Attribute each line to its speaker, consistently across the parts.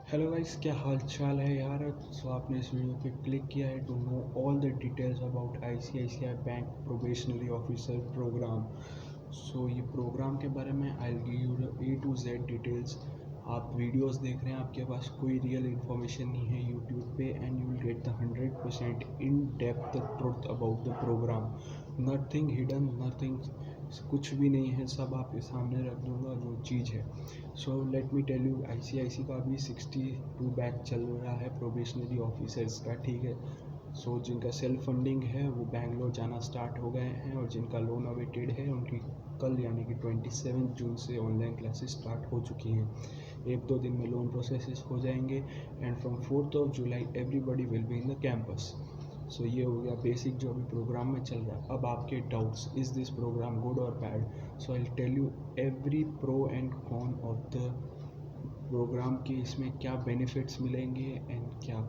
Speaker 1: Hello guys, क्या हाल चाल है यार। सो आपने इस वीडियो पे क्लिक किया है to know all the details about ICICI bank probationary officer program. So ये प्रोग्राम के बारे में I will give you the A to Z details. आप वीडियोस देख रहे हैं, आपके पास कोई रियल इन्फॉर्मेशन नहीं है यूट्यूब पे, and you will get the 100% in depth truth about the program. Nothing hidden, nothing, कुछ भी नहीं है, सब आपके सामने रख दूंगा जो चीज़ है। So let me tell you, ICICI का अभी 62 बैच चल रहा है प्रोबेशनरी ऑफिसर्स का, ठीक है। सो जिनका सेल्फ फंडिंग है वो बैंगलोर जाना स्टार्ट हो गए हैं, और जिनका लोन अवेटेड है उनकी कल यानी कि 27 जून से ऑनलाइन क्लासेस स्टार्ट हो चुकी हैं। एक दो दिन में लोन प्रोसेस हो जाएंगे, and from 4 July everybody will be in the campus. So ये हो गया बेसिक जो अभी प्रोग्राम में चल रहा है। अब आपके doubts, is this program good और bad? So I tell you every pro and con of the program की, इसमें क्या बेनिफिट्स मिलेंगे एंड क्या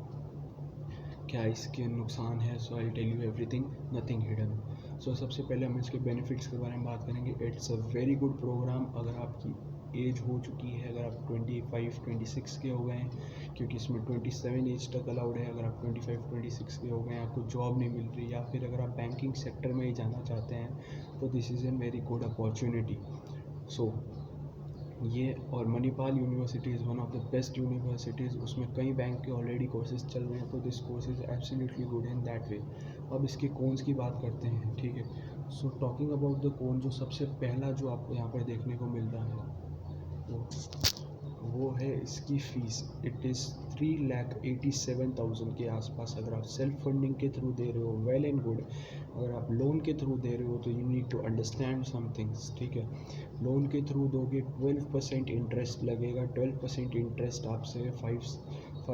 Speaker 1: क्या इसके नुकसान है। So I tell you everything, nothing hidden. So सबसे पहले हम इसके बेनिफिट्स के बारे में बात करेंगे। It's a very good program अगर आपकी एज हो चुकी है, अगर आप 25-26 के हो गए हैं, क्योंकि इसमें 27 एज तक अलाउड है। अगर आप 25-26 के हो गए हैं, आपको जॉब नहीं मिल रही, या फिर अगर आप बैंकिंग सेक्टर में ही जाना चाहते हैं, तो this is an very good opportunity. So ये, और Manipal university is one of the best universities, उसमें कई बैंक के ऑलरेडी कोर्सेज चल रहे हैं, तो this course is absolutely good in that way. अब इसके कॉन्स की बात करते हैं, ठीक है। So talking about the con, जो सबसे पहला जो आपको यहाँ पर देखने को मिल रहा है वो है इसकी फ़ीस। इट इज़ 3,87,000 के आसपास। अगर आप सेल्फ फंडिंग के थ्रू दे रहे हो, वेल एंड गुड। अगर आप लोन के थ्रू दे रहे हो तो you need to understand some things, ठीक है। लोन के थ्रू दोगे 12% इंटरेस्ट लगेगा। 12% इंटरेस्ट आपसे 5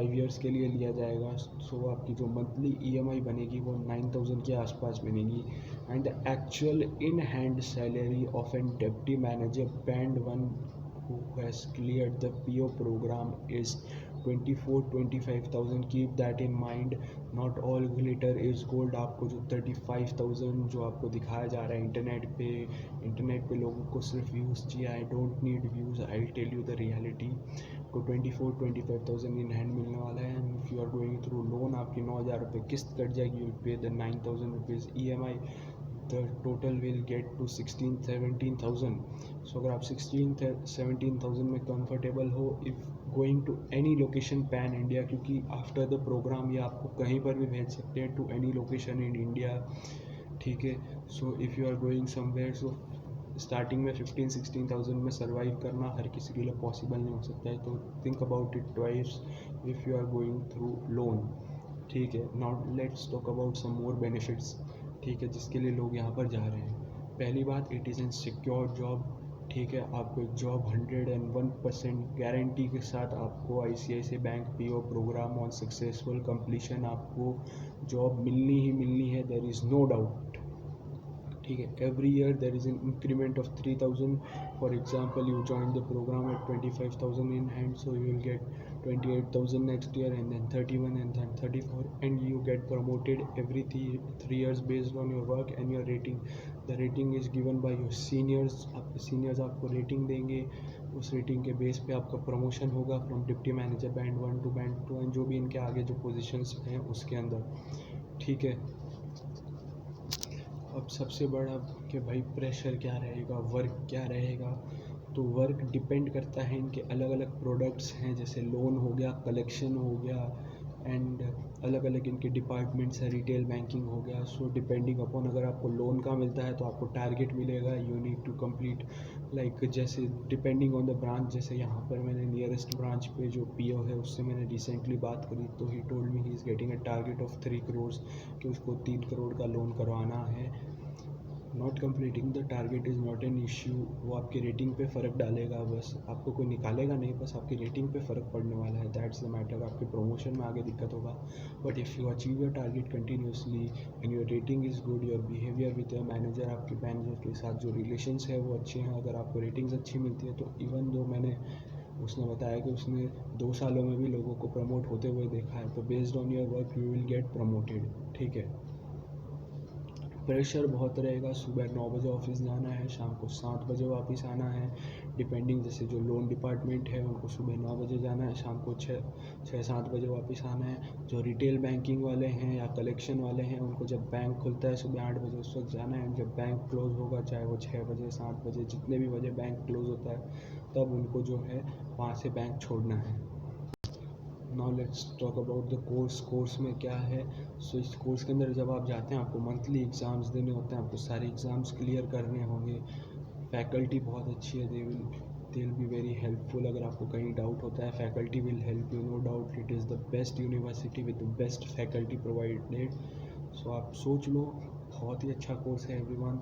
Speaker 1: ईयर्स के लिए लिया जाएगा। सो आपकी जो मंथली ईएमआई बनेगी वो 9,000 के आसपास बनेगी। And the actual in hand salary of an deputy manager band 1 who has cleared the PO program is 24-25,000. Keep that in mind. Not all glitter is gold. आपको जो 35,000 जो आपको दिखाया जा रहा है इंटरनेट पे लोगों को सिर्फ व्यूज़ चाहिए। I don't need views, I tell you the reality. को 24-25,000 इन हैंड मिलने वाला है। And if you are going through loan, आपकी 9,000 रुपये किस्त कट जाएगी। You will pay the 9,000 rupees EMI। The total will get to 16-17,000। So अगर आप 16-17,000 में कंफर्टेबल हो, if going to any location pan India, क्योंकि आफ्टर द प्रोग्राम ये आपको कहीं पर भी भेज सकते हैं to any location in India, ठीक है। So if you are going somewhere, so starting में 15-16,000 में सर्वाइव करना हर किसी के लिए पॉसिबल नहीं हो सकता है, तो think about it twice if you are going through loan, ठीक है। Now let's talk about some more benefits, ठीक है, जिसके लिए लोग यहाँ पर जा रहे हैं। पहली बात, it is an secure job, ठीक है। आपको एक जॉब 101% गारंटी के साथ आपको ICICI bank PO program on successful completion आपको जॉब मिलनी ही मिलनी है, देयर इज़ नो डाउट, ठीक है। Every year there is an increment of 3,000। For example, you join the program at 25,000 in hand, so you will get 28,000 next year, and then 31, and then 34, and you get promoted every 3 years based on your work and your rating. The rating is given by your seniors. आपके seniors आपको rating देंगे, उस rating के base पे आपका promotion होगा from deputy manager band 1 to band 2, and जो भी इनके आगे जो पोजीशंस हैं उसके अंदर, ठीक है। अब सबसे बड़ा कि भाई प्रेशर क्या रहेगा, वर्क क्या रहेगा, तो वर्क डिपेंड करता है, इनके अलग अलग प्रोडक्ट्स हैं, जैसे लोन हो गया, कलेक्शन हो गया, एंड अलग अलग इनके डिपार्टमेंट्स हैं, रिटेल बैंकिंग हो गया। सो डिपेंडिंग अपॉन, अगर आपको लोन का मिलता है तो आपको टारगेट मिलेगा, you need to complete, like जैसे डिपेंडिंग ऑन द ब्रांच। जैसे यहाँ पर मैंने नियरेस्ट ब्रांच पे जो PO है उससे मैंने रिसेंटली बात करी, तो he told me he is getting a target of 3 crore, कि उसको 3 करोड़ का लोन करवाना है। Not completing the target is not an issue, वो आपकी रेटिंग पे फ़र्क डालेगा, बस आपको कोई निकालेगा नहीं, बस आपकी रेटिंग पे फ़र्क पड़ने वाला है, दैट्स द मैटर। आपके प्रमोशन में आगे दिक्कत होगा, but if you achieve your target continuously and your rating is good, your behaviour with your manager, आपके मैनेजर के साथ जो रिलेशंस है वो अच्छे हैं, अगर आपको रेटिंग्स अच्छी मिलती है, तो इवन दो उसने बताया कि उसने 2 सालों में भी लोगों को प्रमोट होते हुए देखा है, तो based on your work you will gate promoted, ठीक है। प्रेशर बहुत रहेगा, सुबह 9 बजे ऑफिस जाना है, शाम को 7 बजे वापस आना है, डिपेंडिंग, जैसे जो लोन डिपार्टमेंट है उनको सुबह 9 बजे जाना है, शाम को 6-7 बजे वापस आना है। जो रिटेल बैंकिंग वाले हैं या कलेक्शन वाले हैं उनको जब बैंक खुलता है सुबह 8 बजे उस वक्त जाना है। जब बैंक क्लोज़ होगा, चाहे वो 6 बजे 7 बजे जितने भी बजे बैंक क्लोज़ होता है, तब उनको जो है वहाँ से बैंक छोड़ना है। Now let's talk about the course में क्या है। सो इस कोर्स के अंदर जब आप जाते हैं आपको मंथली एग्ज़ाम्स देने होते हैं, आपको सारे एग्ज़ाम्स क्लियर करने होंगे। फैकल्टी बहुत अच्छी है, they will be very helpful. अगर आपको कहीं डाउट होता है faculty will help you, no doubt. It is the best university with the best faculty provided. So आप सोच लो, बहुत ही अच्छा कोर्स है everyone,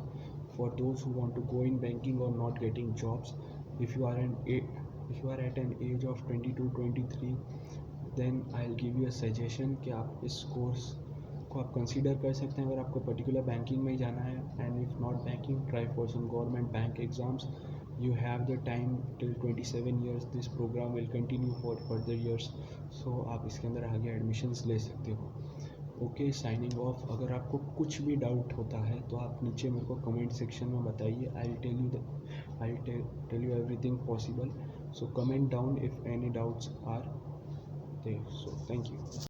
Speaker 1: for those who want to go in banking और not getting jobs. If you are at an age of 22-23, then I will give you a suggestion कि आप इस कोर्स को आप कंसीडर कर सकते हैं अगर आपको पर्टिकुलर बैंकिंग में ही जाना है। And if not banking, try for some government bank exams. You have the time till 27 years, this program will continue for further years. So आप इसके अंदर आगे एडमिशन्स ले सकते हो। Okay, signing off. अगर आपको कुछ भी डाउट होता है तो आप नीचे मेरे को कमेंट सेक्शन में बताइए। I will tell you everything possible. So comment down if any doubts are there. So thank you.